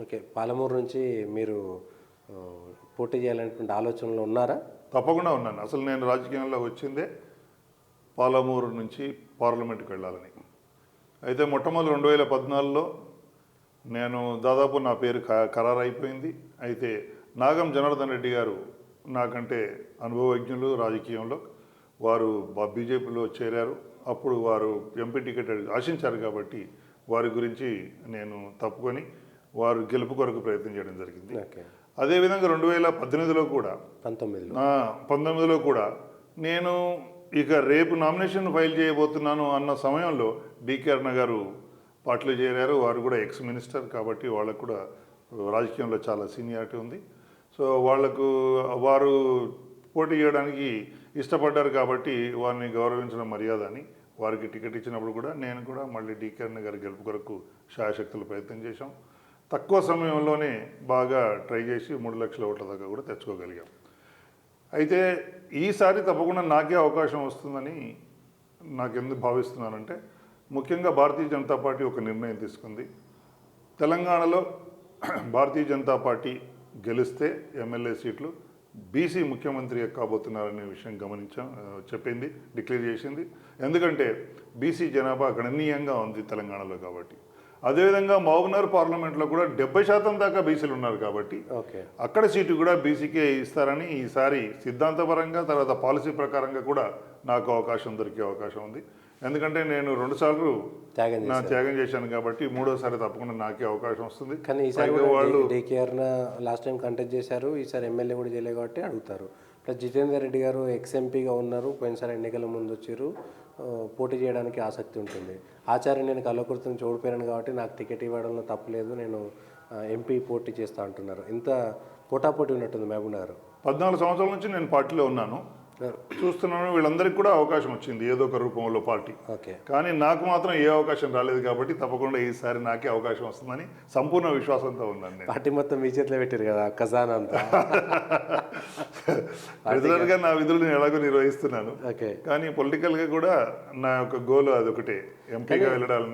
Okay. Palamuru నుంచి మీరు పోటీ చేయాలనేటువంటి ఆలోచనలో ఉన్నారా? తప్పకుండా ఉన్నాను. అసలు నేను రాజకీయంలో వచ్చిందే పాలమూరు నుంచి పార్లమెంట్కి వెళ్ళాలని. అయితే మొట్టమొదటి 2014లో నేను దాదాపు నా పేరు ఖరారైపోయింది. అయితే నాగం జనార్దన్ రెడ్డి గారు నాకంటే అనుభవజ్ఞులు రాజకీయంలో. వారు బీజేపీలో చేరారు. అప్పుడు వారు ఎంపీ టికెట్ ఆశించారు కాబట్టి వారి గురించి నేను తప్పుకొని వారు గెలుపు కొరకు ప్రయత్నం చేయడం జరిగింది. అదేవిధంగా 2018లో కూడా 19లో కూడా నేను ఇక రేపు నామినేషన్ ఫైల్ చేయబోతున్నాను అన్న సమయంలో డికే అరుణ గారు పార్టీలో చేరారు. వారు కూడా ఎక్స్ మినిస్టర్ కాబట్టి వాళ్ళకు కూడా రాజకీయంలో చాలా సీనియారిటీ ఉంది. సో వారు పోటీ చేయడానికి ఇష్టపడ్డారు కాబట్టి వారిని గౌరవించడం మర్యాద అని వారికి టికెట్ ఇచ్చినప్పుడు కూడా నేను కూడా మళ్ళీ డికే అరుణ గారి గెలుపు కొరకు శాయశక్తులు ప్రయత్నం చేశాం. తక్కువ సమయంలోనే బాగా ట్రై చేసి 3 లక్షల ఓట్ల దాకా కూడా తెచ్చుకోగలిగాం. అయితే ఈసారి తప్పకుండా నాకే అవకాశం వస్తుందని నాకెందుకు భావిస్తున్నానంటే, ముఖ్యంగా భారతీయ జనతా పార్టీ ఒక నిర్ణయం తీసుకుంది. తెలంగాణలో భారతీయ జనతా పార్టీ గెలిస్తే ఎమ్మెల్యే సీట్లు బీసీ ముఖ్యమంత్రి కాబోతున్నారనే విషయం చెప్పింది, డిక్లేర్ చేసింది. ఎందుకంటే బీసీ జనాభా గణనీయంగా ఉంది తెలంగాణలో కాబట్టి. అదేవిధంగా మహబూబ్నగర్ పార్లమెంట్లో కూడా 70% దాకా బీసీలు ఉన్నారు కాబట్టి అక్కడ సీటు కూడా బీసీకే ఇస్తారని ఈసారి సిద్ధాంతపరంగా తర్వాత పాలసీ ప్రకారంగా కూడా నాకు దొరికే అవకాశం ఉంది. ఎందుకంటే నేను 2 సార్లు త్యాగం చేశాను కాబట్టి 3వసారి తప్పకుండా నాకే అవకాశం వస్తుంది. కానీ ఈసారి వాళ్ళు డికే అరుణ లాస్ట్ టైం కంటెస్ట్ చేశారు, ఈసారి ఎమ్మెల్యే కూడా చేయలేదు కాబట్టి అడుగుతారు. ప్లస్ జితేందర్ రెడ్డి గారు ఎక్స్ఎంపీగా ఉన్నారు, పోయినసారి ఎన్నికల ముందు వచ్చారు, పోటీ చేయడానికి ఆసక్తి ఉంటుంది. ఆచార్య నేను కల్వకుర్తి నుంచి ఓడిపోయాను కాబట్టి నాకు టికెట్ ఇవ్వడంలో తప్పలేదు, నేను ఎంపీ పోటీ చేస్తా అంటున్నారు. ఇంత పోటాపోటీ ఉన్నట్టుంది మహబూబ్నగర్. 14 సంవత్సరాల నుంచి నేను పార్టీలో ఉన్నాను, చూస్తున్నాను. వీళ్ళందరికీ కూడా అవకాశం వచ్చింది ఏదో ఒక రూపంలో పార్టీ. కానీ నాకు మాత్రం ఏ అవకాశం రాలేదు కాబట్టి తప్పకుండా ఈసారి నాకే అవకాశం వస్తుందని సంపూర్ణ విశ్వాసంతో ఉన్నాను. పార్టీ మొత్తం మీ చేతిలో పెట్టారు కదా, ఖజానా అంతా. రెగ్యులర్గా నా విధులను ఎలాగో నిర్వహిస్తున్నాను. కానీ పొలిటికల్గా కూడా నా యొక్క గోల్ అదొకటే, ఎంపీగా వెళ్ళడాలని.